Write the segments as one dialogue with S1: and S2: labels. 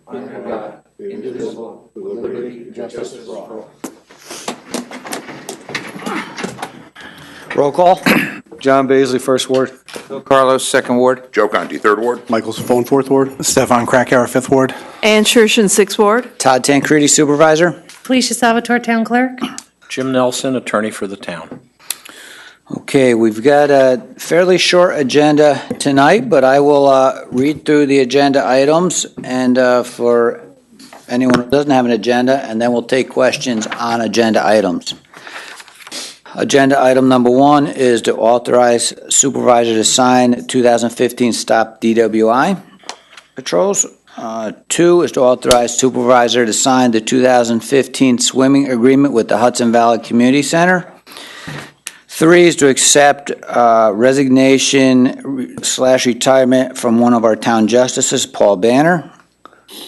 S1: under God, indivisible, with liberty and justice for all.
S2: Roll call. John Baisley, First Ward.
S3: Bill Carlos, Second Ward.
S4: Joe Conti, Third Ward.
S5: Michael Safone, Fourth Ward.
S6: Stefan Krakauer, Fifth Ward.
S7: Ann Schurshin, Sixth Ward.
S2: Todd Tancredi, Supervisor.
S8: Felicia Salvatore, Town Clerk.
S9: Jim Nelson, Attorney for the Town.
S2: Okay, we've got a fairly short agenda tonight, but I will read through the agenda items and for anyone who doesn't have an agenda, and then we'll take questions on agenda items. Agenda item number 1 is to authorize supervisor to sign 2015 Stop DWI patrols. 2 is to authorize supervisor to sign the 2015 swimming agreement with the Hudson Valley Community Center. 3 is to accept resignation/retirement from one of our town justices, Paul Banner.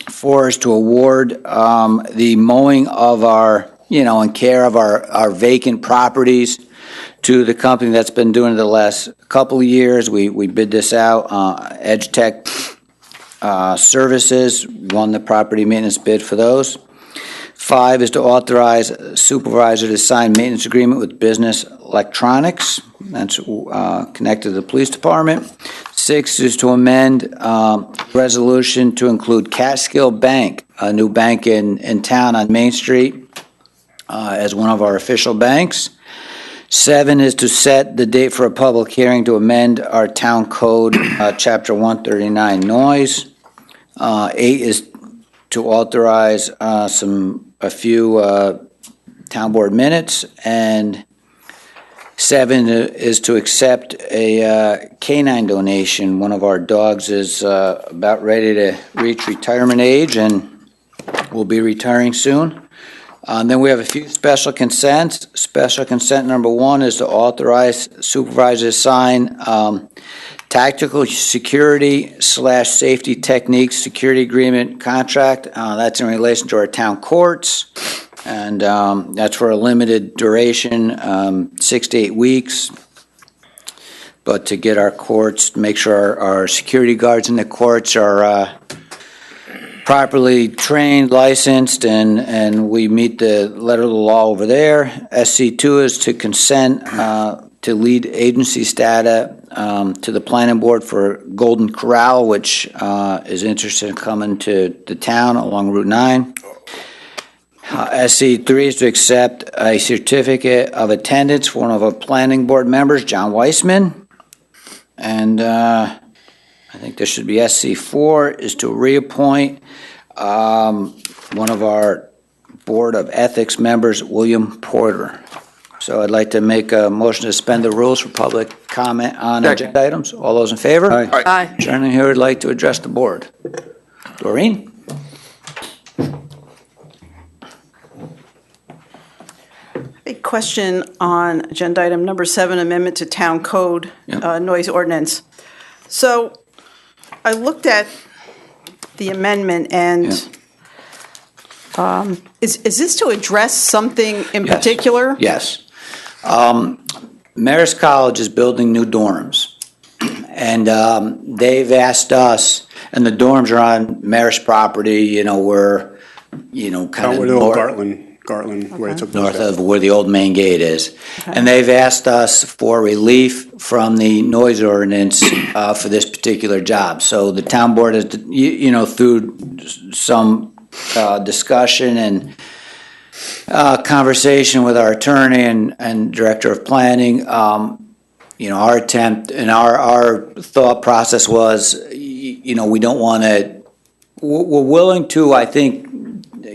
S2: 4 is to award the mowing of our, and care of our vacant properties to the company that's been doing it the last couple of years. We bid this out. Edge Tech Services won the property maintenance bid for those. 5 is to authorize supervisor to sign maintenance agreement with Business Electronics. That's connected to the police department. 6 is to amend resolution to include Catskill Bank, a new bank in town on Main Street, as one of our official banks. 7 is to set the date for a public hearing to amend our town code, chapter 139 noise. 8 is to authorize a few town board minutes, and 7 is to accept a canine donation. One of our dogs is about ready to reach retirement age and will be retiring soon. Then we have a few special consents. Special consent number 1 is to authorize supervisor to sign tactical security/safety techniques security agreement contract. That's in relation to our town courts, and that's for a limited duration, 6 to 8 weeks. But to get our courts, make sure our security guards in the courts are properly trained, licensed, and we meet the letter of the law over there. SC2 is to consent to lead agency status to the planning board for Golden Corral, which is interested in coming to the town along Route 9. SC3 is to accept a certificate of attendance for one of our planning board members, John Weissman. And I think there should be SC4 is to reappoint one of our Board of Ethics members, William Porter. So I'd like to make a motion to suspend the rules for public comment on agenda items. All those in favor?
S5: Aye.
S7: Aye.
S2: Gentleman here would like to address the board. Doreen?
S10: A question on agenda item number 7, amendment to town code, noise ordinance. So I looked at the amendment, and is this to address something in particular?
S2: Yes. Marist College is building new dorms, and they've asked us, and the dorms are on Marist property, we're, kind of
S5: Where the old Gartland, where it took
S2: north of where the old main gate is. Okay. And they've asked us for relief from the noise ordinance for this particular job. So the town board has, through some discussion and conversation with our attorney and director of planning, our attempt and our thought process was, we don't want to, we're willing to, I think,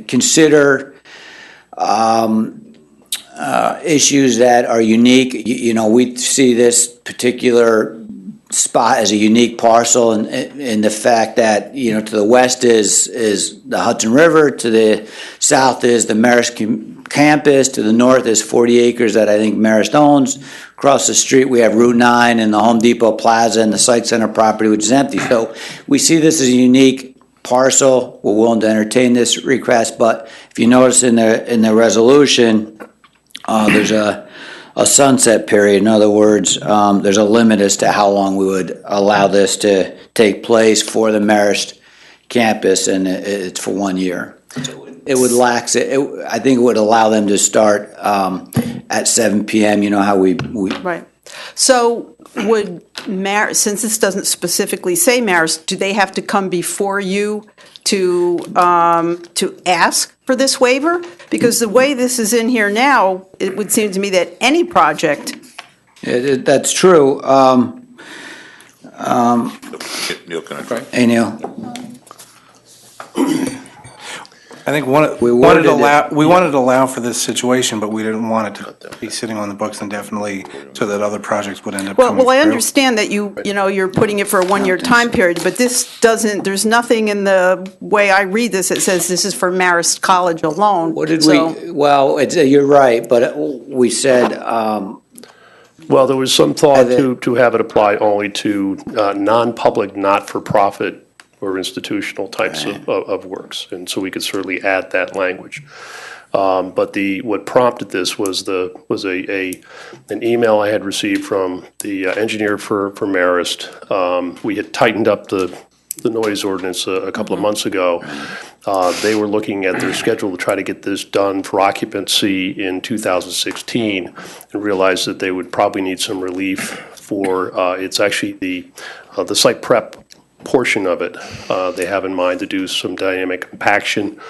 S2: consider issues that are unique. We see this particular spot as a unique parcel, and in the fact that to the west is the Hudson River, to the south is the Marist campus, to the north is 40 acres that I think Marist owns. Across the street we have Route 9 and the Home Depot Plaza and the Site Center property, which is empty. So we see this as a unique parcel. We're willing to entertain this request, but if you notice in the resolution, there's a sunset period. In other words, there's a limit as to how long we would allow this to take place for the Marist campus, and it's for 1 year. It would lax it. I think it would allow them to start at 7 p.m. You know how we
S10: Right. So would since this doesn't specifically say Marist, do they have to come before you to ask for this waiver? Because the way this is in here now, it would seem to me that any project.
S2: That's true.
S4: Neil, can I?
S2: Hey, Neil.
S6: I think
S2: We
S6: we
S2: worded
S6: wanted to allow for this situation, but we didn't want it to be sitting on the books indefinitely so that other projects would end up coming
S10: Well, I
S6: through.
S10: understand that you're putting it for a 1-year time period, but this doesn't, there's nothing in the way I read this that says this is for Marist College alone.
S2: What did
S10: So-
S2: we? Well, you're right, but we said.
S1: Well, there was some thought
S2: And
S1: to have it apply only to non-public, not-for-profit or institutional types of works, and so we could certainly add that language. But what prompted this was an email I had received from the engineer for Marist. We had tightened up the noise ordinance a couple of months ago. They were looking at their schedule to try to get this done for occupancy in 2016 and realized that they would probably need some relief for, it's actually the site prep portion of it. They have in mind to do some dynamic compaction,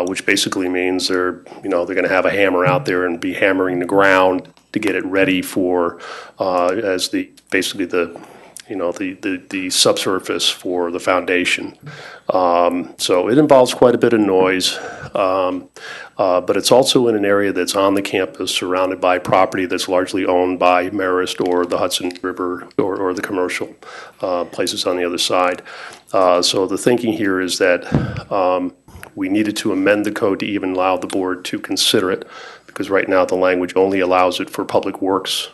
S1: which basically means they're going to have a hammer out there and be hammering the ground to get it ready for as the subsurface for the foundation. So it involves quite a bit of noise, but it's also in an area that's on the campus, surrounded by property that's largely owned by Marist or the Hudson River or the commercial places on the other side. So the thinking here is that we needed to amend the code to even allow the board to consider it, because right now the language only allows it for public works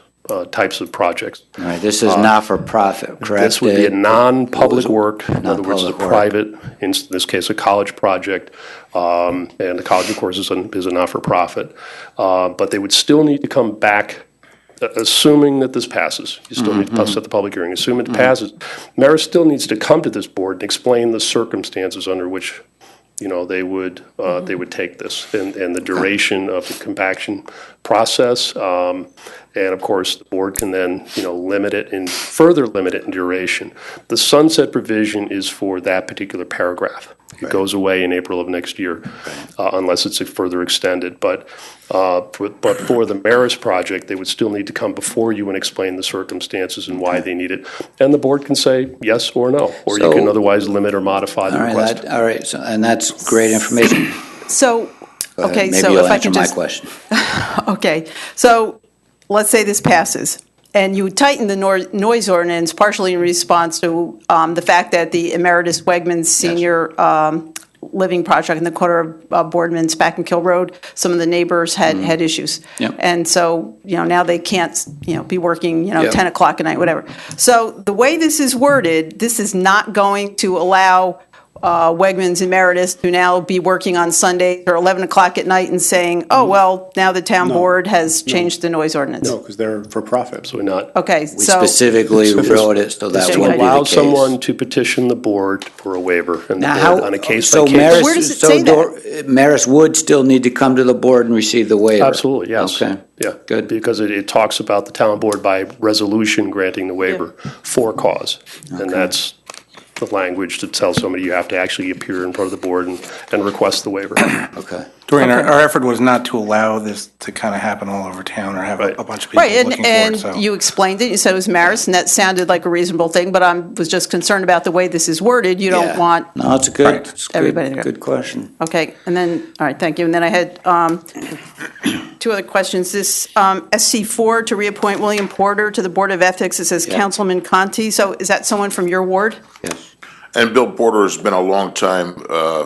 S1: types of projects.
S2: All right, this is not for profit, correct?
S1: This would be a non-public work, in other words, a
S2: Non-public work.
S1: private, in this case, a college project, and the college, of course, is a not-for-profit. But they would still need to come back, assuming that this passes. You still need to set the public hearing. Assuming it passes, Marist still needs to come to this board and explain the circumstances under which they would take this and the duration of the compaction process. And of course, the board can then, further limit it in duration. The sunset provision is for that particular paragraph. It goes away in April of next year, unless it's further extended. But for the Marist project, they would still need to come before you and explain the circumstances and why they need it. And the board can say yes or no, or you can otherwise limit or modify the request.
S2: All right, so, and that's great information.
S10: So,
S2: Go ahead.
S10: okay,
S2: Maybe
S10: so
S2: you'll
S10: if I
S2: answer
S10: can
S2: my
S10: just.
S2: question.
S10: Okay, so let's say this passes, and you tighten the noise ordinance partially in response to the fact that the Emeritus Wegmans Senior Living Project in the corner of Boardman's back in Kill Road, some of the neighbors had issues.
S2: Yep.
S10: And so, now they can't, be working,
S2: Yep.
S10: 10 o'clock at night, whatever. So the way this is worded, this is not going to allow Wegmans Emeritus to now be working on Sundays or 11 o'clock at night and saying, oh, well, now the town board has changed the noise ordinance.
S5: No, because they're for profit.
S1: Absolutely not.
S10: Okay,
S2: We
S10: so,
S2: specifically wrote it so that
S10: To
S2: wouldn't be the
S1: Allow
S2: case.
S1: someone to petition the board for a waiver, and the
S2: Now,
S1: board on a
S2: so
S1: case-by-case.
S2: Marist,
S10: Where does it say that?
S2: Marist would still need to come to the board and receive the waiver?
S1: Absolutely, yes.
S2: Okay.
S1: Yeah.
S2: Good.
S1: Because it talks about the town board by resolution granting the waiver for cause. And that's the language to tell somebody you have to actually appear in front of the board and request the waiver.
S2: Okay.
S6: Doreen, our effort was not to allow this to kind of happen all over town or have a bunch of people
S10: right,
S6: looking for it,
S10: and
S6: so.
S10: you explained it, you said it was Marist, and that sounded like a reasonable thing, but I was just concerned about the way this is worded. You don't
S2: Yeah.
S10: want,
S2: No, it's a good,
S6: Right.
S2: it's
S10: Everybody to
S2: good,
S10: go.
S2: good question.
S10: okay, and then, all right, thank you. And then I had two other questions. This SC4 to reappoint William Porter to the Board of Ethics, it says
S2: Yeah.
S10: Councilman Conti. So is that someone from your ward?
S2: Yes.
S4: And Bill Porter has been a long-time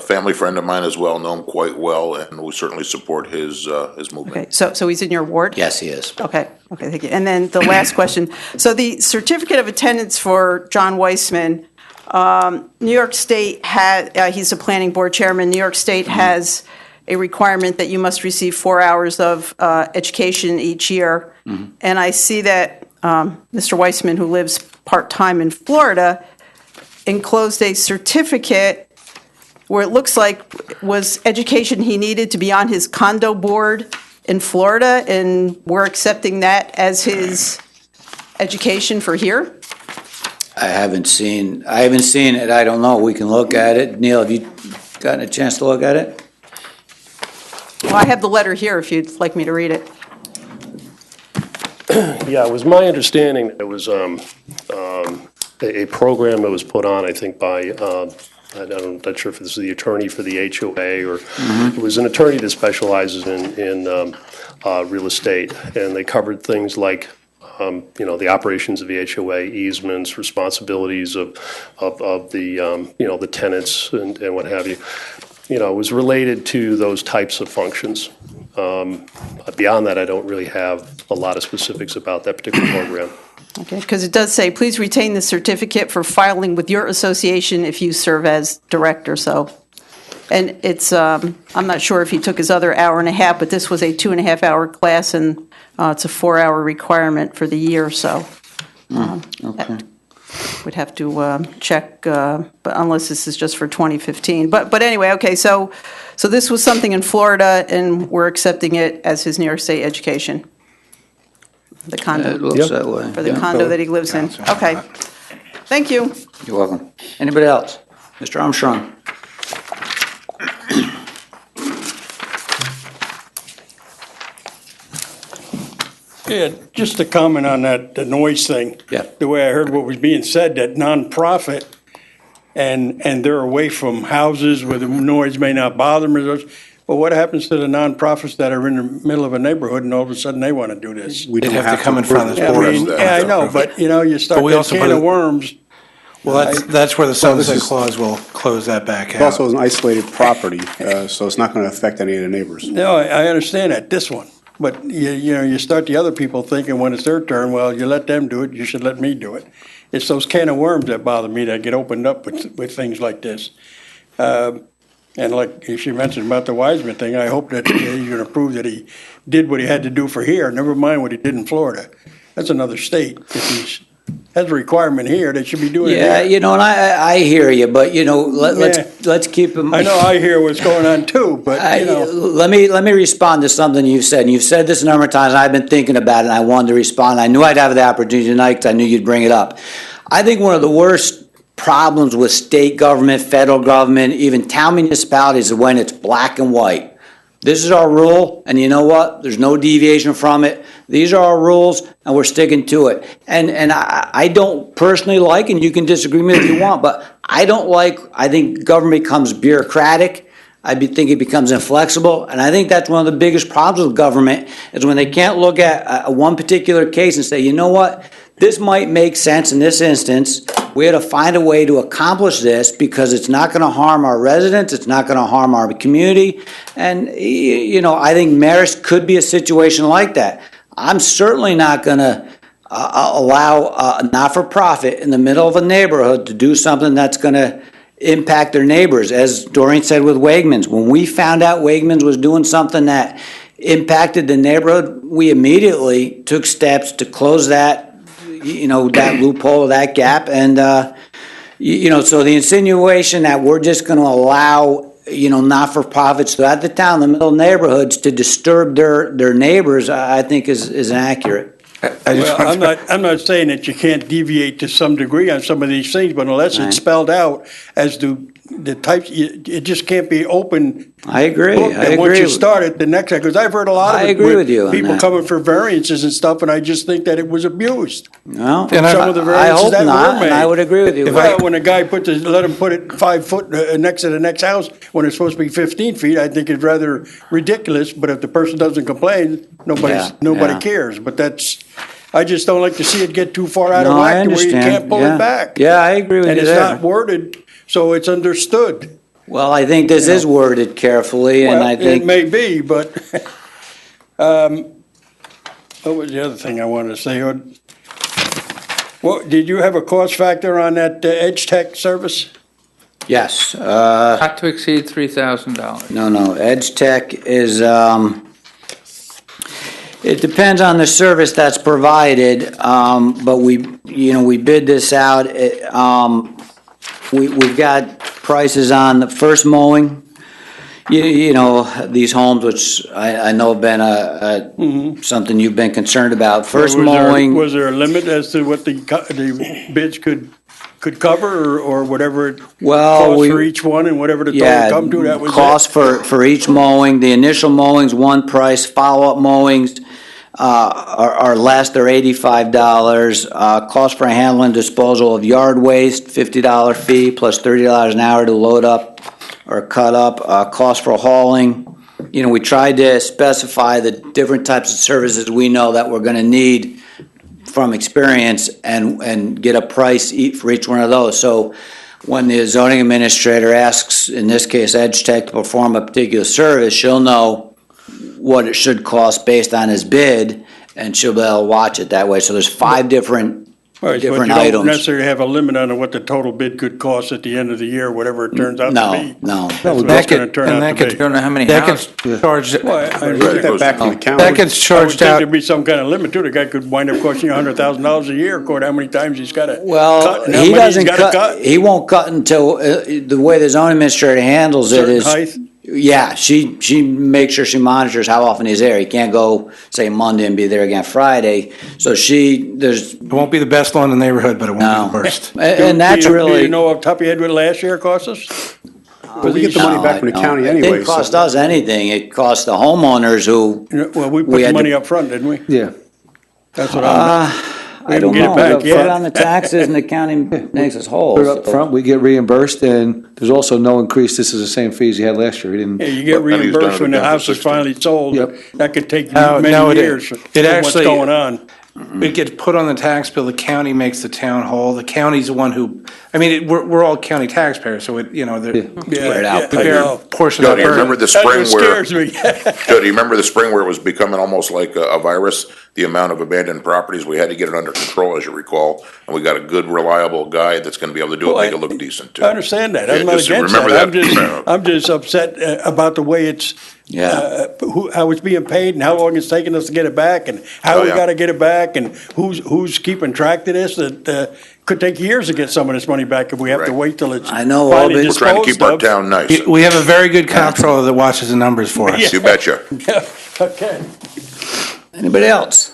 S4: family friend of mine as well, know him quite well, and we certainly support his movement.
S10: Okay, so he's in your ward?
S2: Yes, he is.
S10: Okay, thank you. And then the last question. So the certificate of attendance for John Weissman, New York State he's a planning board chairman. New York State has a requirement that you must receive 4 hours of education each year. And I see that Mr. Weissman, who lives part-time in Florida, enclosed a certificate where it looks like was education he needed to be on his condo board in Florida, and we're accepting that as his education for here?
S2: I haven't seen it. I don't know. We can look at it. Neil, have you gotten a chance to look at it?
S10: Well, I have the letter here if you'd like me to read it.
S1: Yeah, it was my understanding that it was a program that was put on, I think, by, I'm not sure if this is the attorney for the HOA or it was an attorney that specializes in real estate. And they covered things like, the operations of the HOA, easements, responsibilities of the, the tenants and what have you. It was related to those types of functions. Beyond that, I don't really have a lot of specifics about that particular program.
S10: Okay, because it does say, please retain the certificate for filing with your association if you serve as director, so. And it's, I'm not sure if he took his other hour and a half, but this was a 2.5-hour class, and it's a 4-hour requirement for the year, so.
S2: Okay.
S10: We'd have to check, but unless this is just for 2015. But anyway, okay, so this was something in Florida, and we're accepting it as his New York State education? The condo,
S2: It looks that way.
S10: for the
S2: Yeah.
S10: condo that he lives in? Okay. Thank you.
S2: You're welcome. Anybody else? Mr. Armstrong?
S5: Yeah, just to comment on that, the noise thing.
S2: Yeah.
S5: The way I heard what was being said, that nonprofit, and they're away from houses where the noise may not bother them. Well, what happens to the nonprofits that are in the middle of a neighborhood and all of a sudden they want to do this?
S6: They'd have to come in front of this
S5: Yeah,
S6: board.
S5: I know, but you start
S6: we
S5: that
S6: also
S5: can
S6: put
S5: of
S6: it-
S5: worms.
S6: Well, that's where the sunset
S5: is-
S6: clause will close that back
S5: It
S6: out.
S5: also
S11: It's an isolated property, so it's not going to affect any of the neighbors.
S5: No, I understand that, this one. But you start the other people thinking when it's their turn, well, you let them do it, you should let me do it. It's those can of worms that bother me that get opened up with things like this. And like she mentioned about the Wiseman thing, I hope that you're going to prove that he did what he had to do for here, never mind what he did in Florida. That's another state. If he has a requirement here, they should be doing it
S2: Yeah,
S5: here.
S2: and I hear you, but let's keep him.
S5: I know I hear what's going on too, but
S2: Let me respond to something you've said. And you've said this a number of times, and I've been thinking about it, and I wanted to respond. I knew I'd have the opportunity tonight because I knew you'd bring it up. I think one of the worst problems with state government, federal government, even town municipalities is when it's black and white. This is our rule, and you know what? There's no deviation from it. These are our rules, and we're sticking to it. And I don't personally like, and you can disagree with me if you want, but I think government becomes bureaucratic. think it becomes inflexible, and I think that's one of the biggest problems with government, is when they can't look at one particular case and say, you know what? This might make sense in this instance. We had to find a way to accomplish this because it's not going to harm our residents, it's not going to harm our community, and, I think Marist could be a situation like that. I'm certainly not going to allow a not-for-profit in the middle of a neighborhood to do something that's going to impact their neighbors. As Doreen said with Wegmans, when we found out Wegmans was doing something that impacted the neighborhood, we immediately took steps to close that that loophole, that gap. And, so the insinuation that we're just going to allow, not-for-profits throughout the town, the middle neighborhoods, to disturb their neighbors, I think is inaccurate.
S5: Well, I'm not saying that you can't deviate to some degree on some of these things, but unless it's spelled out as to the types, it just can't be open.
S2: I agree.
S5: And once you start it, the next, because I've heard a lot of
S2: I
S5: it
S2: agree with you on
S5: people
S2: that.
S5: coming for variances and stuff, and I just think that it was abused.
S2: No,
S5: From some of the
S2: I
S5: variances
S2: hope
S5: that were
S2: not, and
S5: made.
S2: I would agree with you.
S5: Well, when a guy let him put it 5 foot next to the next house when it's supposed to be 15 feet, I think it's rather ridiculous. But if the person doesn't complain, nobody cares. But I just don't like to see it get too far out of
S2: No, I
S5: whack to where you
S2: understand.
S5: can't pull it back.
S2: Yeah, I agree with
S5: And
S2: you
S5: it's
S2: there.
S5: not worded so it's understood.
S2: Well, I think this is worded carefully, and
S5: Well,
S2: I think.
S5: it may be, but what was the other thing I wanted to say? Did you have a cost factor on that Edge Tech service?
S2: Yes.
S3: Not to exceed $3,000.
S2: No. Edge Tech is, it depends on the service that's provided, but we bid this out. We've got prices on the first mowing. You know, these homes, which I know have been something you've been concerned about. First mowing.
S5: Was there a limit as to what the bids could cover, or whatever it cost for each one, and whatever the total come to, that was
S2: cost for each mowing. The initial mowings, one price. Follow-up mowings are less. They're $85. Cost for handling disposal of yard waste, $50 fee plus $30 an hour to load up or cut up. Cost for hauling. You know, we tried to specify the different types of services we know that we're going to need from experience, and get a price for each one of those. So when the zoning administrator asks, in this case, Edge Tech, to perform a particular service, she'll know what it should cost based on his bid, and she'll be able to watch it that way. So there's 5 different
S5: But you
S2: items.
S5: don't necessarily have a limit on what the total bid could cost at the end of the year, whatever it turns out to be.
S2: No.
S5: That's what it's gonna turn out to be.
S3: Don't know how many
S6: That
S3: houses.
S6: gets charged,
S5: Well, I
S11: Put
S5: understand.
S11: that back in the county.
S6: that gets
S5: I would
S6: charged
S5: think
S6: out.
S5: there'd be some kind of limit to it. The guy could wind up costing you $100,000 a year, according to how many times he's got to
S2: Well,
S5: cut, and how
S2: he
S5: many he's
S2: doesn't
S5: got to
S2: cut.
S5: cut.
S2: He won't cut until the way the zoning administrator handles it
S5: Certain
S2: is.
S5: height?
S2: Yeah, she makes sure she monitors how often he's there. He can't go, say, Monday and be there again Friday. So
S6: It won't be the best lawn in the neighborhood, but it won't
S2: No.
S6: be the worst.
S2: And that's
S5: Do
S2: really.
S5: you know off the top of your head what last year cost us?
S11: But we get the money back from the county
S2: It
S11: anyway.
S2: didn't cost us anything. It cost the homeowners who.
S5: Well, we
S2: We
S5: put the
S2: had
S5: money
S2: to-
S5: up front, didn't we?
S12: Yeah.
S5: That's what I'm,
S2: I don't
S5: get it
S2: know.
S5: back
S2: Put
S5: yet.
S2: it on the taxes and the county makes us whole.
S12: Put it up front, we get reimbursed, and there's also no increase. This is the same fees you had last year. We didn't.
S5: yeah, you get
S4: But then he's done
S5: reimbursed
S4: it
S5: when the
S4: again for
S5: house is
S4: 16.
S5: finally sold.
S12: Yep.
S5: That could take
S6: No,
S5: many
S6: it-
S5: years.
S6: it
S5: What's
S6: actually-
S5: going on?
S6: It gets put on the tax bill, the county makes the town whole, the county's the one who, I mean, we're all county taxpayers, so it, you know,
S5: Yeah,
S2: Spread out.
S6: we
S5: I
S6: bear a
S5: know.
S6: portion
S4: Joe,
S6: of
S4: do
S6: the
S4: you remember
S6: burden.
S4: the spring
S5: That's what
S4: where,
S5: scares me.
S4: Joe, do you remember the spring where it was becoming almost like a virus? The amount of abandoned properties, we had to get it under control, as you recall, and we got a good, reliable guy that's gonna be able to do it,
S5: Well,
S4: make it look decent too.
S5: I understand that.
S4: Yeah,
S5: I'm not
S4: just
S5: against
S4: remember
S5: that.
S4: that.
S5: I'm just upset about the way it's,
S2: Yeah.
S5: how it's being paid and how long it's taking us to get it back, and how
S4: Oh,
S5: we
S4: yeah.
S5: gotta get it back, and who's keeping track of this. That could take years to get some of this money back if we have to
S4: Right.
S5: wait till it's
S2: I know,
S5: finally
S2: Albert.
S4: We're trying to keep our
S5: disposed of.
S4: town nice.
S6: We have a very good comptroller that watches the numbers for us.
S4: You betcha.
S5: Okay.
S2: Anybody else?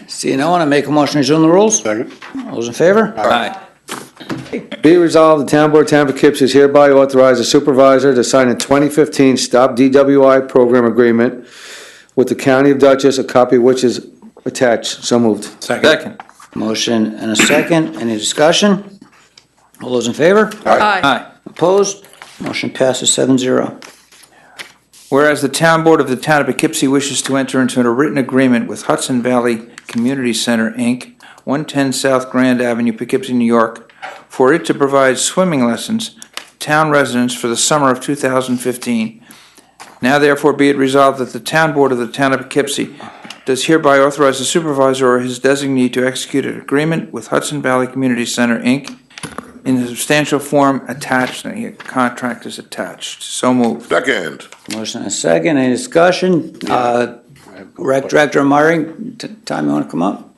S2: Seeing no one, I make a motion to resume the rules.
S11: Second.
S2: All those in favor?
S3: Aye.
S12: Be it resolved, the Town Board, Town of Poughkeepsie is hereby authorized the supervisor to sign a 2015 Stop DWI Program Agreement with the County of Dutchess, a copy of which is attached. So moved.
S3: Second.
S2: Motion and a second. Any discussion? All those in favor?
S7: Aye.
S3: Aye.
S2: Opposed? Motion passes 7-0.
S3: Whereas the Town Board of the Town of Poughkeepsie wishes to enter into a written agreement with Hudson Valley Community Center, Inc., 110 South Grand Avenue, Poughkeepsie, New York, for it to provide swimming lessons to town residents for the summer of 2015. Now therefore be it resolved that the Town Board of the Town of Poughkeepsie does hereby authorize the supervisor or his designee to execute an agreement with Hudson Valley Community Center, Inc., in the substantial form attached, and the contract is attached. So moved.
S4: Second.
S2: Motion and a second. Any discussion? Rec Director Myring, Tom, you want to come up?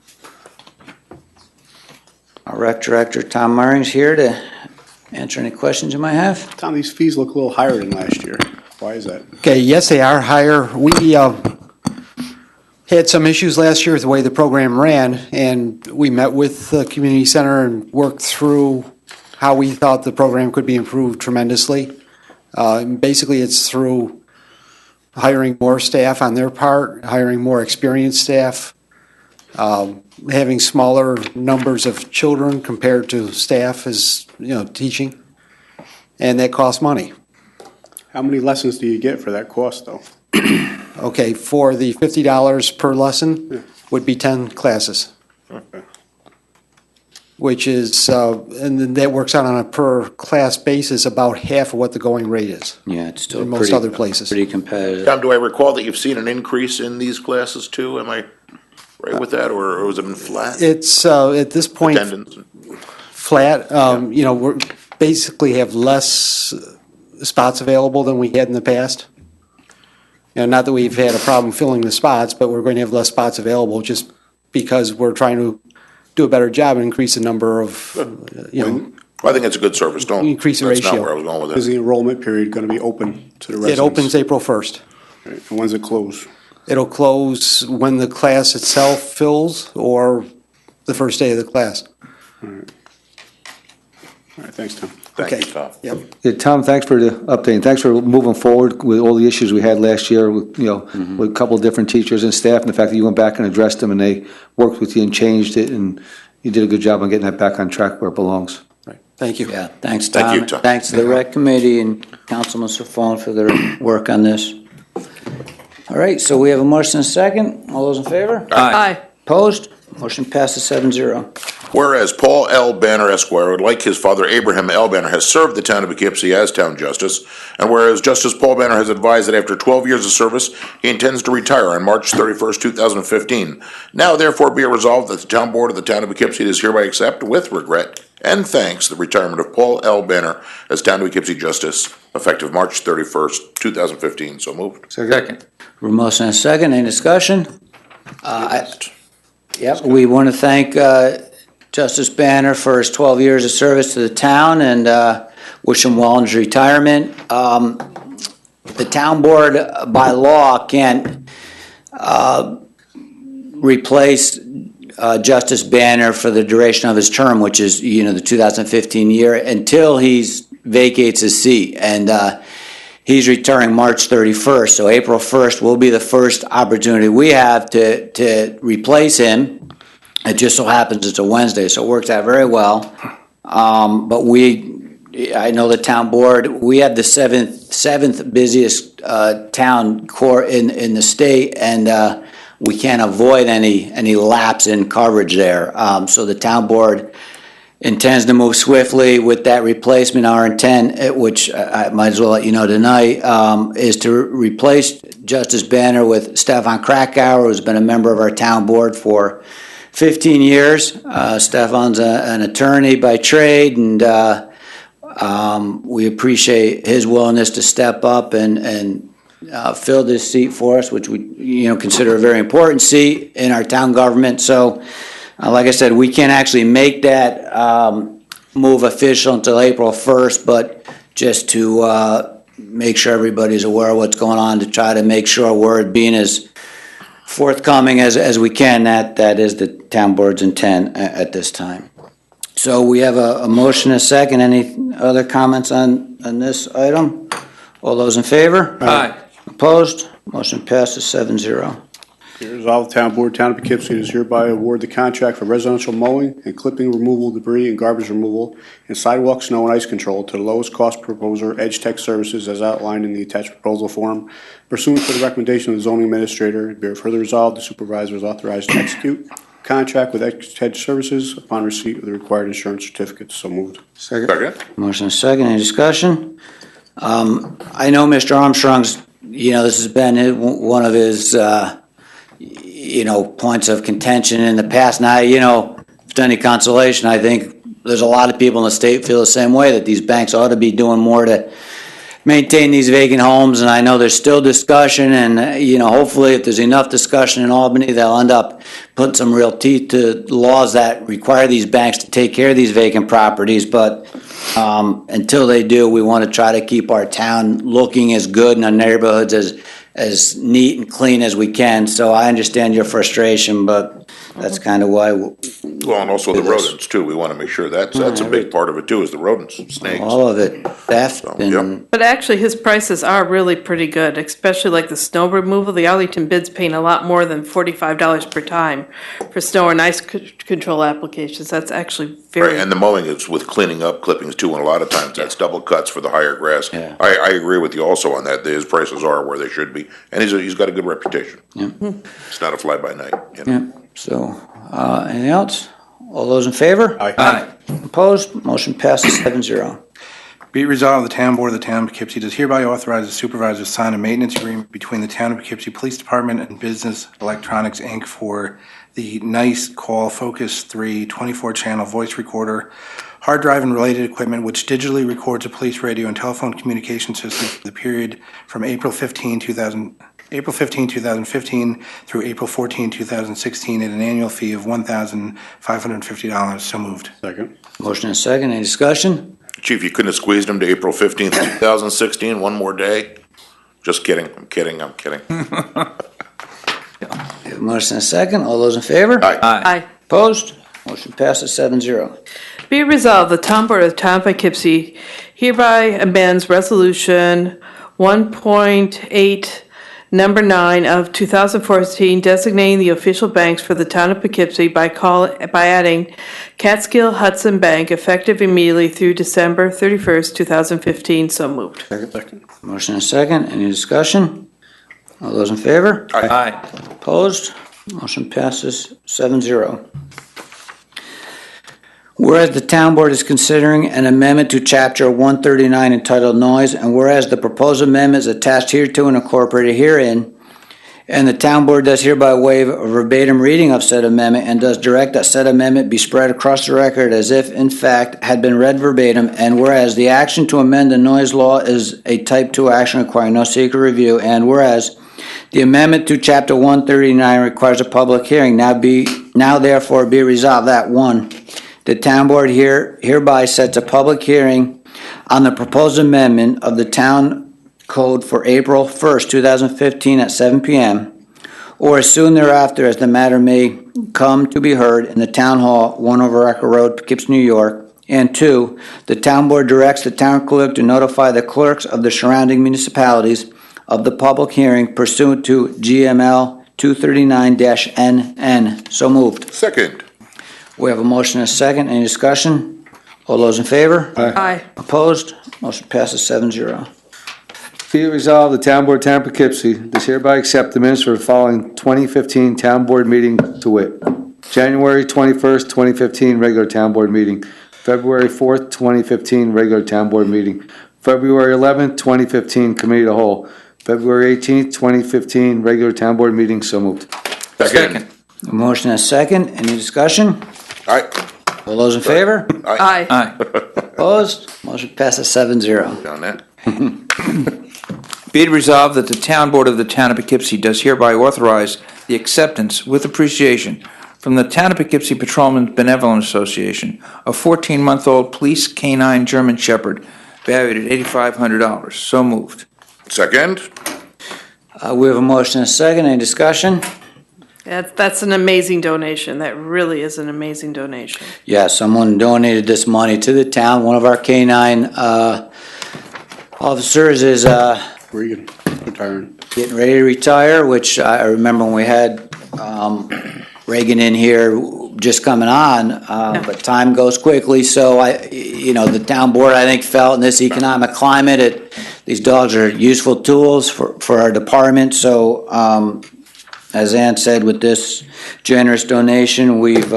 S2: Our Rec Director, Tom Myring's here to answer any questions you might have.
S11: Tom, these fees look a little higher than last year. Why is that?
S13: Okay, yes, they are higher. We had some issues last year with the way the program ran, and we met with the community center and worked through how we thought the program could be improved tremendously. Basically, it's through hiring more staff on their part, hiring more experienced staff, having smaller numbers of children compared to staff as, teaching, and that costs money.
S11: How many lessons do you get for that cost, though?
S13: Okay, for the $50 per lesson would be 10 classes.
S11: Okay.
S13: Which is, and then that works out on a per class basis about half of what the going rate is.
S2: Yeah, it's still
S13: In most
S2: pretty,
S13: other places.
S2: pretty competitive.
S4: Tom, do I recall that you've seen an increase in these classes too? Am I right with that, or has it been flat?
S13: It's, at this point,
S4: Attendance?
S13: flat. We're basically have less spots available than we had in the past. Not that we've had a problem filling the spots, but we're going to have less spots available just because we're trying to do a better job and increase the number of,
S4: I think it's a good service, don't.
S13: Increase the
S4: That's not
S13: ratio.
S4: where I was going with
S11: Is
S4: it.
S11: the enrollment period going to be open to the residents?
S13: It opens April 1st.
S11: And when's it close?
S13: It'll close when the class itself fills or the first day of the class.
S11: All right, thanks, Tom.
S4: Thank
S13: Okay.
S4: you, Tom.
S13: Yep.
S12: Yeah, Tom, thanks for the update, and thanks for moving forward with all the issues we had last year with, with a couple of different teachers and staff, and the fact that you went back and addressed them, and they worked with you and changed it, and you did a good job on getting that back on track where it belongs.
S13: Thank you.
S2: Yeah, thanks, Tom.
S4: Thank you, Tom.
S2: Thanks to the rec committee and Councilman Safon for their work on this. All right, so we have a motion and a second. All those in favor?
S7: Aye.
S2: Opposed? Motion passes 7-0.
S4: Whereas Paul L. Banner Esquire, like his father Abraham L. Banner, has served the town of Poughkeepsie as town justice, and whereas Justice Paul Banner has advised that after 12 years of service, he intends to retire on March 31st, 2015. Now therefore be it resolved that the town board of the town of Poughkeepsie does hereby accept with regret and thanks the retirement of Paul L. Banner as town of Poughkeepsie justice, effective March 31st, 2015. So moved.
S3: Second.
S2: Motion and a second. Any discussion? Yep, we want to thank Justice Banner for his 12 years of service to the town and wish him well in his retirement. The town board, by law, can't replace Justice Banner for the duration of his term, which is, the 2015 year, until he vacates his seat. And he's retiring March 31st, so April 1st will be the first opportunity we have to replace him. It just so happens it's a Wednesday, so it works out very well. But I know the town board, we have the seventh busiest town core in the state, and we can't avoid any lapse in coverage there. So the town board intends to move swiftly with that replacement. Our intent, which I might as well let you know tonight, is to replace Justice Banner with Stefan Krakauer, who's been a member of our town board for 15 years. Stefan's an attorney by trade, and we appreciate his willingness to step up and fill this seat for us, which we consider a very important seat in our town government. So, like I said, we can't actually make that move official until April 1st, but just to make sure everybody's aware of what's going on, to try to make sure we're being as forthcoming as we can. That is the town board's intent at this time. So we have a motion and a second. Any other comments on this item? All those in favor?
S3: Aye.
S2: Opposed? Motion passes 7-0.
S11: Resolved, the town board, town of Poughkeepsie does hereby award the contract for residential mowing and clipping removal, debris and garbage removal, and sidewalk, snow and ice control to the lowest cost proposer, Edge Tech Services, as outlined in the attached proposal form. Pursuant to the recommendation of the zoning administrator, be it further resolved, the supervisor is authorized to execute contract with Edge Tech Services upon receipt of the required insurance certificates. So moved.
S4: Second.
S2: Motion and second. Any discussion? I know Mr. Armstrong's, this has been one of his, points of contention in the past. Now, if it's any consolation, I think there's a lot of people in the state feel the same way, that these banks ought to be doing more to maintain these vacant homes. And I know there's still discussion, and, hopefully if there's enough discussion in Albany, they'll end up putting some real teeth to laws that require these banks to take care of these vacant properties. But until they do, we want to try to keep our town looking as good and our neighborhoods as neat and clean as we can. So I understand your frustration, but that's kind of why.
S4: Well, and also the rodents too. We want to make sure that's a big part of it too, is the rodents, snakes.
S2: All of it, theft and.
S4: Yep.
S7: But actually, his prices are really pretty good, especially like the snow removal. The Arlington bid's paying a lot more than $45 per time for snow and ice control applications. That's actually very.
S4: Right, and the mowing is with cleaning up clippings too, and a lot of times that's double cuts for the higher grass.
S2: Yeah.
S4: I agree with you also on that. His prices are where they should be, and he's got a good reputation.
S2: Yeah.
S4: It's not a fly-by-night.
S2: Yeah. So, anything else? All those in favor?
S3: Aye.
S2: Opposed? Motion passes 7-0.
S6: Be it resolved, the town board of the town of Poughkeepsie does hereby authorize the supervisor to sign a maintenance agreement between the town of Poughkeepsie Police Department and Business Electronics, Inc. for the Nice Call Focus 3 24-channel voice recorder hard drive and related equipment which digitally records a police radio and telephone communication system for the period from April 15, 2015 through April 14, 2016 at an annual fee of $1,550. So moved.
S11: Second.
S2: Motion and second, any discussion?
S4: Chief, you couldn't have squeezed him to April 15th, 2016, one more day? Just kidding, I'm kidding.
S2: We have a motion and second, all those in favor?
S4: Aye.
S7: Aye.
S2: Opposed? Motion passes 7-0.
S7: Be it resolved, the Town Board of the Town of Poughkeepsie hereby amends Resolution 1.8, Number 9 of 2014, designating the official banks for the Town of Poughkeepsie by adding Catskill Hudson Bank effective immediately through December 31st, 2015. So moved.
S11: Second.
S2: Motion and second, any discussion? All those in favor?
S3: Aye.
S2: Opposed? Motion passes 7-0. Whereas the town board is considering an amendment to Chapter 139 entitled Noise, and whereas the proposed amendment is attached hereto and incorporated herein, and the town board does hereby waive a verbatim reading of said amendment and does direct that said amendment be spread across the record as if in fact had been read verbatim, and whereas the action to amend the noise law is a type 2 action requiring no secret review, and whereas the amendment to Chapter 139 requires a public hearing, now therefore be resolved that 1. The town board hereby sets a public hearing on the proposed amendment of the town code for April 1st, 2015 at 7 p.m. or as soon thereafter as the matter may come to be heard in the Town Hall, 1 Overacre Road, Poughkeepsie, New York. And 2, the town board directs the town clerk to notify the clerks of the surrounding municipalities of the public hearing pursuant to GML 239-NN. So moved.
S4: Second.
S2: We have a motion and a second. Any discussion? All those in favor?
S7: Aye.
S2: Opposed? Motion passes 7-0.
S12: Be it resolved, the Town Board, Town of Poughkeepsie, does hereby accept the minutes for the following 2015 Town Board meeting to wit: January 21st, 2015, regular Town Board meeting; February 4th, 2015, regular Town Board meeting; February 11th, 2015, Committee of the Whole; February 18th, 2015, regular Town Board meeting. So moved.
S4: Second.
S2: A motion and a second. Any discussion?
S4: Aye.
S2: All those in favor?
S7: Aye.
S3: Aye.
S2: Opposed? Motion passes 7-0.
S4: Done that.
S3: Be it resolved that the Town Board of the Town of Poughkeepsie does hereby authorize the acceptance with appreciation from the Town of Poughkeepsie Patrolmen's Benevolent Association a 14-month-old police canine German Shepherd valued at $8,500. So moved.
S4: Second.
S2: We have a motion and a second. Any discussion?
S7: That's an amazing donation. That really is an amazing donation.
S2: Yeah, someone donated this money to the town. One of our canine officers is
S11: Regan, retiring.
S2: getting ready to retire, which I remember when we had Reagan in here just coming on, but time goes quickly. So the town board, I think, felt in this economic climate, these dogs are useful tools for our department. So as Ann said, with this generous donation, we've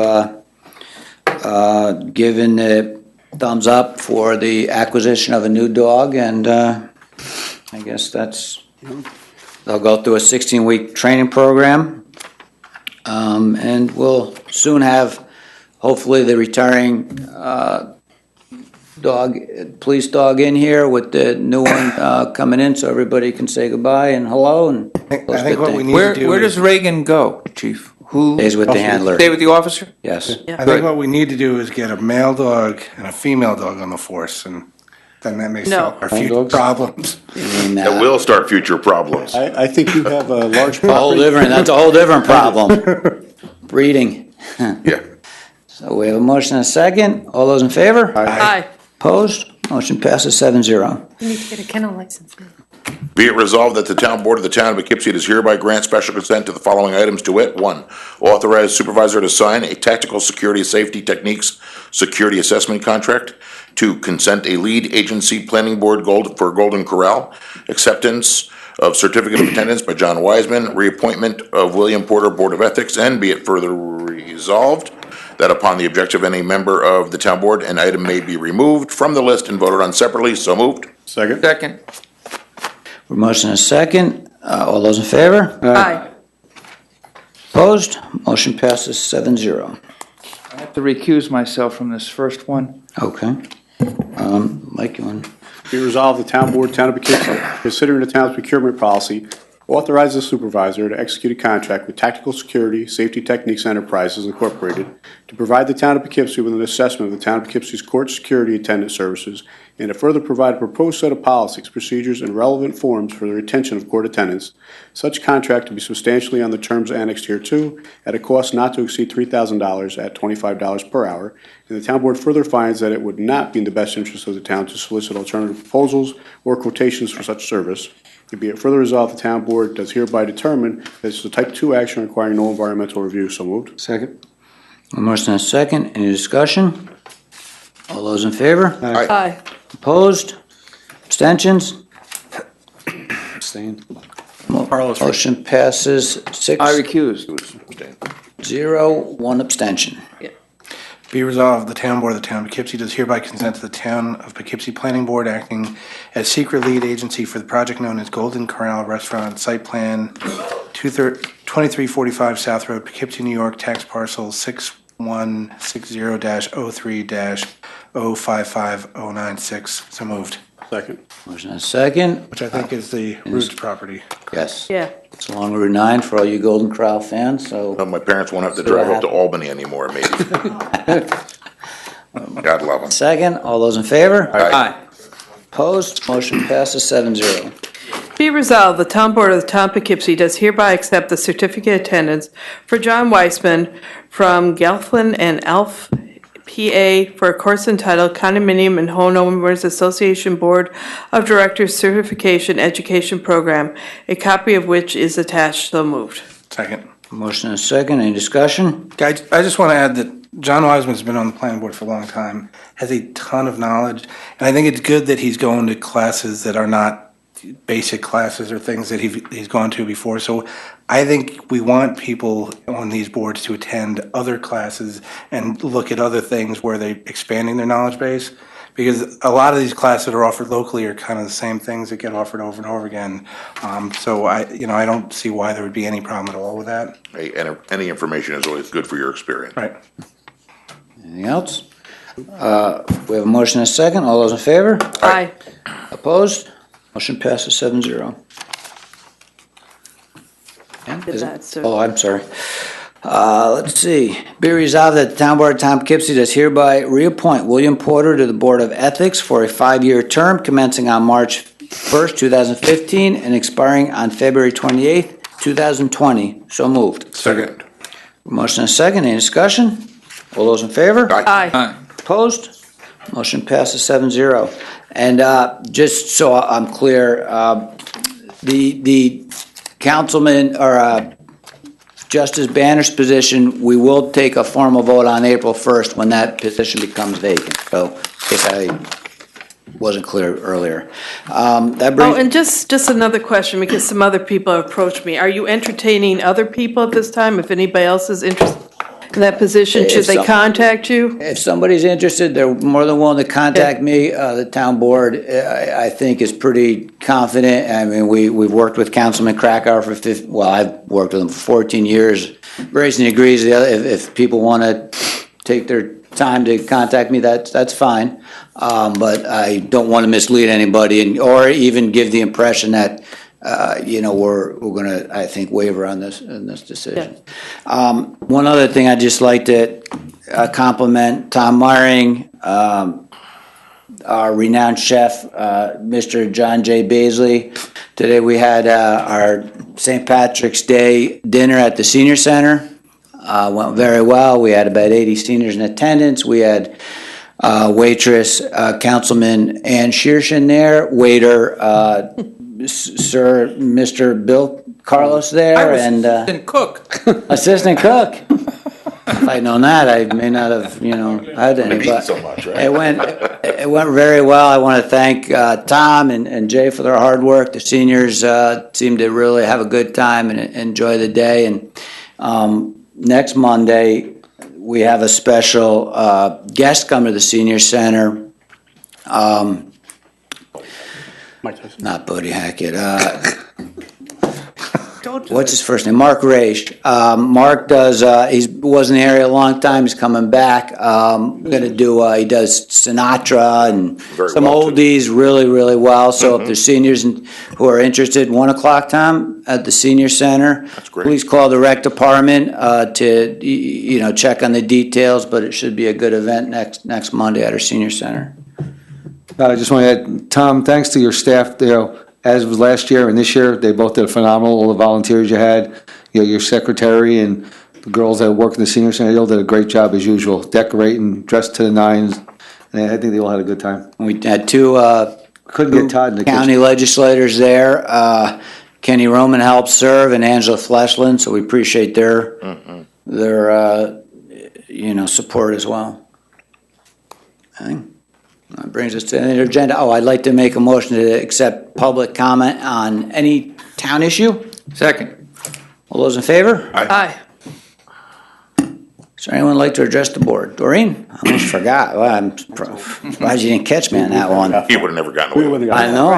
S2: given the thumbs up for the acquisition of a new dog, and I guess they'll go through a 16-week training program, and we'll soon have, hopefully, the retiring police dog in here with the new one coming in, so everybody can say goodbye and hello. And
S6: I think what we need to do
S3: Where
S6: is,
S3: does Reagan go, Chief? Who
S2: Stays with the handler.
S3: Stay with the officer?
S2: Yes.
S6: I think what we need to do is get a male dog and a female dog on the force, and then that may solve our future
S12: dogs?
S6: problems.
S4: That will start future problems.
S11: I think you have a large
S2: That's a whole different problem. Breeding.
S4: Yeah.
S2: So we have a motion and a second. All those in favor?
S7: Aye.
S2: Opposed? Motion passes 7-0.
S8: You need to get a kennel license.
S4: Be it resolved that the Town Board of the Town of Poughkeepsie does hereby grant special consent to the following items to wit: 1, authorize supervisor to sign a tactical security safety techniques security assessment contract. 2, consent a lead agency planning board for Golden Corral, acceptance of certificate of attendance by John Wiseman, reappointment of William Porter Board of Ethics, and be it further resolved that upon the objection of any member of the Town Board, an item may be removed from the list and voted on separately. So moved.
S11: Second.
S3: Second.
S2: Motion and a second. All those in favor?
S7: Aye.
S2: Opposed? Motion passes 7-0.
S3: I have to recuse myself from this first one.
S2: Okay. Mike, you want?
S11: Be resolved, the Town Board, Town of Poughkeepsie, considering the town's procurement policy, authorizes the supervisor to execute a contract with Tactical Security Safety Techniques Enterprises Incorporated to provide the Town of Poughkeepsie with an assessment of the Town of Poughkeepsie's court security attendant services, and to further provide a proposed set of policies, procedures, and relevant forms for the retention of court attendants. Such contract to be substantially on the terms annexed hereto at a cost not to exceed $3,000 at $25 per hour. And the Town Board further finds that it would not be in the best interest of the town to solicit alternative proposals or quotations for such service. And be it further resolved, the Town Board does hereby determine that this is a Type 2 action requiring no environmental review. So moved.
S12: Second.
S2: A motion and a second. Any discussion? All those in favor?
S7: Aye.
S2: Opposed? Abstentions?
S12: Abstain.
S2: Motion passes 6-0,
S3: I recuse.
S2: one abstention.
S6: Be resolved, the Town Board of the Town of Poughkeepsie does hereby consent to the Town of Poughkeepsie Planning Board acting as secret lead agency for the project known as Golden Corral Restaurant Site Plan 2345 South Road, Poughkeepsie, New York, tax parcel 6160-03-055096. So moved.
S11: Second.
S2: Motion and a second.
S6: Which I think is the Roots property.
S2: Yes.
S7: Yeah.
S2: It's along Route 9 for all you Golden Corral fans, so.
S4: My parents won't have to
S2: See what
S4: drive up to
S2: happens.
S4: Albany anymore, maybe. God love them.
S2: Second, all those in favor?
S4: Aye.
S2: Opposed? Motion passes 7-0.
S7: Be resolved, the Town Board of the Town of Poughkeepsie does hereby accept the certificate of attendance for John Weissman from Gelflin and Elf, PA, for a course entitled Condominium and Homeowners Association Board of Directors Certification Education Program, a copy of which is attached. So moved.
S6: Second.
S2: Motion and a second. Any discussion?
S6: I just want to add that John Wiseman's been on the planning board for a long time, has a ton of knowledge, and I think it's good that he's going to classes that are not basic classes or things that he's gone to before. So I think we want people on these boards to attend other classes and look at other things where they're expanding their knowledge base, because a lot of these classes that are offered locally are kind of the same things that get offered over and over again. So I don't see why there would be any problem at all with that.
S4: Hey, and any information is always good for your experience.
S6: Right.
S2: Anything else? We have a motion and a second. All those in favor?
S7: Aye.
S2: Opposed? Motion passes 7-0.
S7: Did that, sir.
S2: Oh, I'm sorry. Let's see. Be resolved that the Town Board of Town of Poughkeepsie does hereby reappoint William Porter to the Board of Ethics for a 5-year term commencing on March 1st, 2015, and expiring on February 28th, 2020. So moved.
S4: Second.
S2: Motion and a second. Any discussion? All those in favor?
S7: Aye.
S2: Opposed? Motion passes 7-0. And just so I'm clear, the councilman, or Justice Banner's position, we will take a formal vote on April 1st when that position becomes vacant. So, in case I wasn't clear earlier. That
S7: Oh,
S2: brings,
S7: and just another question, because some other people have approached me. Are you entertaining other people at this time? If anybody else is interested in that position, should
S2: If
S7: they
S2: some-
S7: contact you?
S2: if somebody's interested, they're more than willing to contact me. The town board, I think, is pretty confident. I mean, we've worked with Councilman Krakauer for I've worked with him for 14 years. Raising agrees. If people want to take their time to contact me, that's fine. But I don't want to mislead anybody or even give the impression that we're going to, I think, waver on this decision. One other thing I'd just like to compliment Tom Myring, our renowned chef, Mr. John J. Baisley. Today we had our St. Patrick's Day dinner at the Senior Center. Went very well. We had about 80 seniors in attendance. We had waitress, Councilman Ann Shearshin there, waiter, Sir Mr. Bill Carlos there, and
S3: Assistant cook.
S2: assistant cook. If I'd known that, I may not have, had any.
S4: Been eating so much, right?
S2: It went very well. I want to thank Tom and Jay for their hard work. The seniors seemed to really have a good time and enjoy the day. And next Monday, we have a special guest come to the Senior Center.
S11: Mike Tyson.
S2: Not Buddy Hackett. what's his first name? Mark Raish. Mark does, he was in the area a long time, he's coming back. He does Sinatra and
S4: Very
S2: some
S4: well, too.
S2: oldies really, really well. So if there's seniors who are interested, 1 o'clock, Tom, at the senior center.
S4: That's great.
S2: Please call the rec department to, check on the details, but it should be a good event next Monday at our senior center.
S12: I just want to add, Tom, thanks to your staff, as was last year and this year, they both did phenomenal, all the volunteers you had, your secretary and the girls that work in the senior center, they all did a great job as usual, decorating, dressed to the nines, and I think they all had a good time.
S2: We had two
S12: Couldn't get Todd in the
S2: county
S12: kitchen.
S2: legislators there. Kenny Roman helped serve and Angela Fleshland, so we appreciate their support as well. Okay. That brings us to the end of the agenda. I'd like to make a motion to accept public comment on any town issue.
S3: Second.
S2: All those in favor?
S7: Aye.
S2: Is there anyone like to address the board? Doreen? I almost forgot. Well, I'm surprised you didn't catch me on that one.
S4: He would have never gotten away with it.
S2: I know.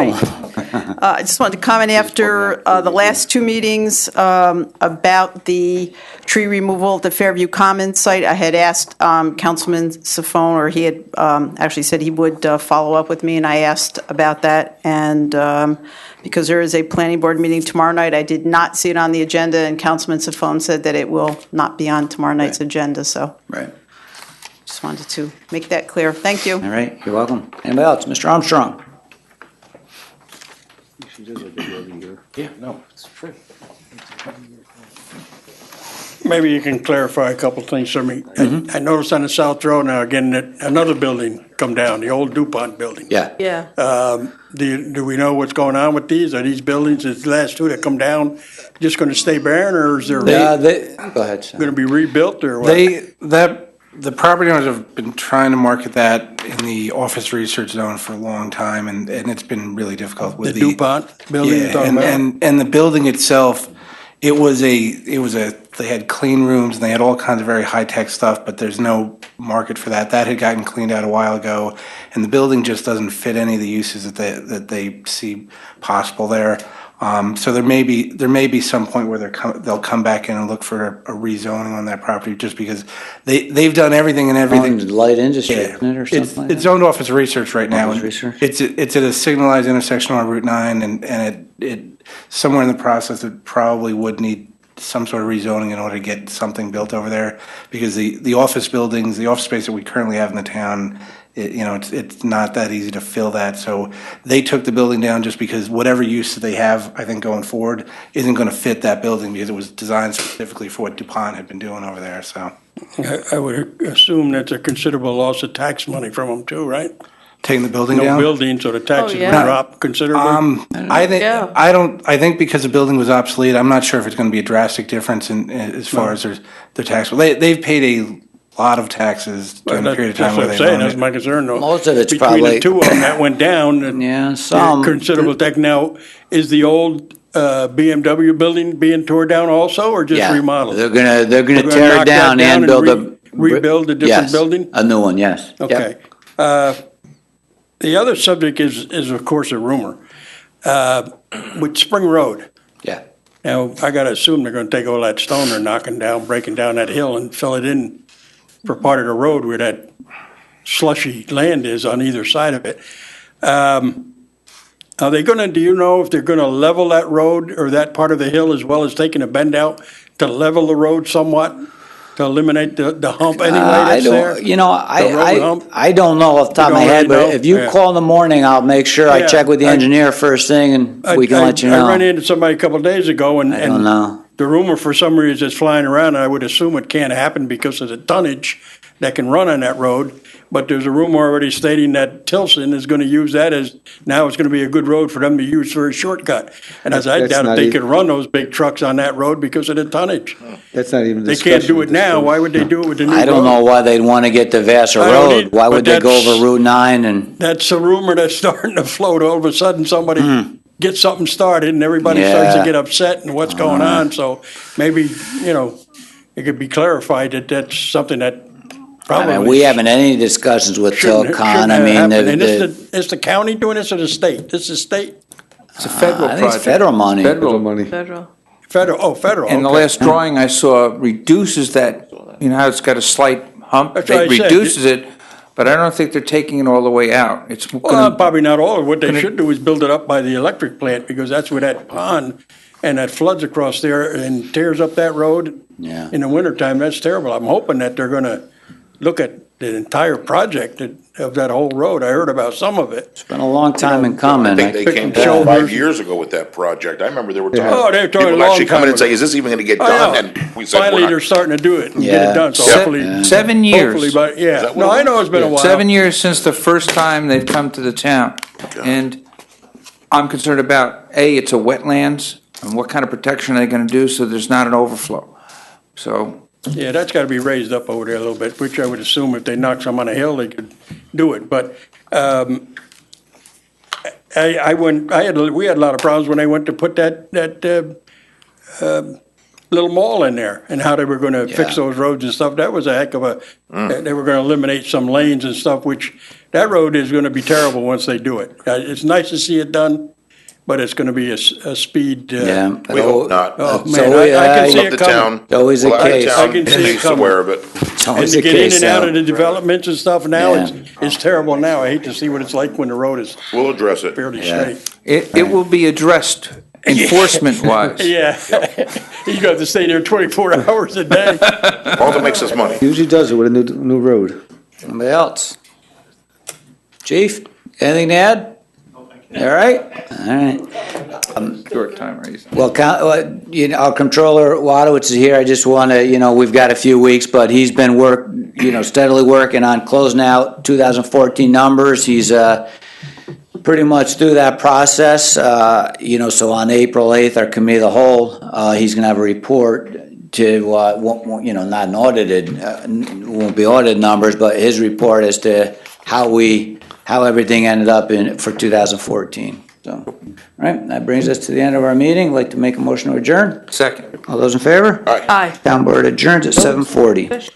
S10: I just wanted to comment after the last two meetings about the tree removal at the Fairview Commons site. I had asked Councilman Sifon, or he had actually said he would follow up with me, and I asked about that. And because there is a planning board meeting tomorrow night, I did not see it on the agenda, and Councilman Sifon said that it will not be on tomorrow night's agenda, so
S2: Right.
S10: just wanted to make that clear. Thank you.
S2: All right, you're welcome. Anybody else? Mr. Armstrong?
S9: Yeah, no, it's true.
S5: Maybe you can clarify a couple things for me.
S2: Mm-hmm.
S5: I noticed on the South Road now again that another building come down, the old DuPont building.
S2: Yeah.
S7: Yeah.
S5: Do we know what's going on with these? Are these buildings, the last two that come down, just going to stay barren, or is there
S2: Go ahead, sir.
S5: going to be rebuilt, or what?
S6: The property owners have been trying to market that in the office research zone for a long time, and it's been really difficult with
S5: The DuPont building you're talking about?
S6: and the building itself, they had clean rooms and they had all kinds of very high-tech stuff, but there's no market for that. That had gotten cleaned out a while ago, and the building just doesn't fit any of the uses that they see possible there. So there may be some point where they'll come back in and look for a rezoning on that property, just because they've done everything and everything.
S2: Light industry,
S6: Yeah.
S2: isn't it, or something like
S6: It's zoned office research right now.
S2: Office
S6: and
S2: research.
S6: It's at a signalized intersection on Route 9, and it somewhere in the process, it probably would need some sort of rezoning in order to get something built over there, because the office buildings, the office space that we currently have in the town, it's not that easy to fill that. So they took the building down just because whatever use that they have, I think, going forward, isn't going to fit that building, because it was designed specifically for what DuPont had been doing over there, so.
S5: I would assume that's a considerable loss of tax money from them too, right?
S6: Taking the building
S5: No
S6: down?
S5: building, so the taxes
S7: yeah.
S5: would drop considerably.
S7: Yeah.
S6: I think because the building was obsolete, I'm not sure if it's going to be a drastic difference as far as their tax. Well, they've paid a lot of taxes during the period of time where
S5: That's
S6: they
S5: what I'm saying,
S6: owned
S5: that's
S6: it.
S5: my concern though.
S2: Most of it's
S5: Between
S2: probably-
S5: the two of them that went down, and
S2: Yeah, some.
S5: considerable tech. Now, is the old BMW building being torn down also, or just
S2: Yeah.
S5: remodeled?
S2: They're gonna
S5: They're
S2: tear
S5: gonna
S2: it
S5: knock that
S2: down
S5: down
S2: and
S5: and
S2: build a.
S5: rebuild a different
S2: Yes,
S5: building?
S2: A new one, yes. Yep.
S5: Okay. The other subject is of course a rumor, with Spring Road.
S2: Yeah.
S5: Now, I gotta assume they're gonna take all that stone they're knocking down, breaking down that hill and fill it in for part of the road where that slushy land is on either side of it. Are they gonna, do you know if they're gonna level that road or that part of the hill as well as taking a bend out to level the road somewhat? To eliminate the hump anyway
S2: I
S5: that's there?
S2: don't,
S5: road hump?
S2: I don't know off the top of my
S5: You don't
S2: head,
S5: really
S2: but
S5: know?
S2: if you
S5: Yeah.
S2: call in the morning, I'll make sure I
S5: Yeah,
S2: check with the
S5: I-
S2: engineer first thing and we can let you
S5: I ran
S2: know.
S5: into somebody a couple of days ago and.
S2: I don't know.
S5: The rumor for some reason is flying around, and I would assume it can't happen because of the tonnage that can run on that road. But there's a rumor already stating that Tilson is going to use that as, now it's going to be a good road for them to use for a shortcut. And as I
S12: That's
S5: doubt
S12: not
S5: if they
S12: even-
S5: could run those big trucks on that road because of the tonnage.
S12: That's not even a
S5: They can't
S12: discussion
S5: do
S12: at
S5: it
S12: this
S5: now.
S12: point.
S5: Why would they do it with the new road?
S2: I don't know why they'd want to get to Vassar
S5: I don't
S2: Road.
S5: either,
S2: Why would
S5: but
S2: they go
S5: that's-
S2: over Route 9 and,
S5: That's a rumor that's starting to float. All of a sudden, somebody gets something started and everybody starts to
S2: Yeah.
S5: get upset and what's going on. So maybe, it could be clarified that that's something that probably.
S2: we haven't had any discussions with
S5: shouldn't-
S2: Tilcon.
S5: shouldn't
S2: I
S5: have
S2: mean,
S5: happened. And
S2: the,
S5: is the county doing this or the state? This is state,
S3: It's a federal
S2: I think it's
S3: project.
S2: federal money.
S12: Federal money.
S7: Federal.
S5: Federal.
S3: And the
S5: okay.
S3: last drawing I saw reduces that, you know how it's got a slight hump?
S5: That's what I
S3: It
S5: said.
S3: reduces it, but I don't think they're taking it all the way out. It's
S5: Well,
S3: gonna,
S5: probably not all. What they
S3: gonna-
S5: should do is build it up by the electric plant, because that's where that pond and that floods across there and tears up that road.
S2: Yeah.
S5: In the wintertime, that's terrible. I'm hoping that they're gonna look at the entire project of that whole road. I heard about some of it.
S2: It's been a long time in coming.
S4: I think they
S5: pick
S4: came
S5: and
S4: down
S5: shoulders.
S4: 5 years ago with that project. I remember they were talking.
S5: Oh, they were talking
S4: people
S5: a long
S4: actually coming
S5: time
S4: and saying,
S5: ago.
S4: "Is this even going to get
S5: I
S4: done?"
S5: know.
S4: And we said,
S5: Finally,
S4: "We're
S5: they're
S4: not."
S5: starting to do it and get
S2: Yeah.
S5: it done, so
S3: Se-
S5: hopefully.
S3: 7 years.
S5: Hopefully, but, yeah.
S4: that what
S5: No,
S4: it
S5: I
S4: was?
S5: know it's been a while.
S3: 7 years since the first time they've come to the town. And I'm concerned about, A, it's a wetlands, and what kind of protection are they gonna do so there's not an overflow? So,
S5: Yeah, that's gotta be raised up over there a little bit, which I would assume if they knock some on a hill, they could do it, but, we had a lot of problems when they went to put that little mall in there, and how they were gonna fix
S2: Yeah.
S5: those roads and stuff. That was a heck of they were gonna eliminate some lanes and stuff, which, that road is gonna be terrible once they do it. It's nice to see it done, but it's gonna be a speed,
S2: Yeah.
S4: We hope not.
S5: oh,
S2: So
S5: man,
S2: we-
S5: I can
S2: I
S5: see
S4: Love
S5: it
S4: the
S5: coming.
S4: town.
S2: Always the
S4: Well, our
S2: case.
S4: town
S5: I can see it
S4: is
S5: coming.
S4: aware of it.
S2: It's
S5: And
S2: always
S5: to
S2: the
S5: get in
S2: case,
S5: and out
S2: so.
S5: of the developments and stuff now,
S2: Yeah.
S5: it's terrible now. I hate to see what it's like when the road is
S4: We'll address it.
S5: fairly
S2: Yeah.
S5: straight.
S3: it will be addressed enforcement-wise.
S5: Yeah, you got to stay there 24 hours a day.
S4: All that makes us money.
S12: Usually does it with a new road.
S2: Anybody else? Chief, anything to add? All right, all right.
S3: Short time, right?
S2: Well, our controller, Wadowitz, is here. I just want to, we've got a few weeks, but he's been steadily working on closing out 2014 numbers. He's pretty much through that process. So on April 8th, our committee of the whole, he's going to have a report to, not an audited, won't be audited numbers, but his report as to how everything ended up for 2014. So, all right, that brings us to the end of our meeting. I'd like to make a motion to adjourn.
S3: Second.
S2: All those in favor?
S7: Aye.
S2: Town board adjourns at 7:40.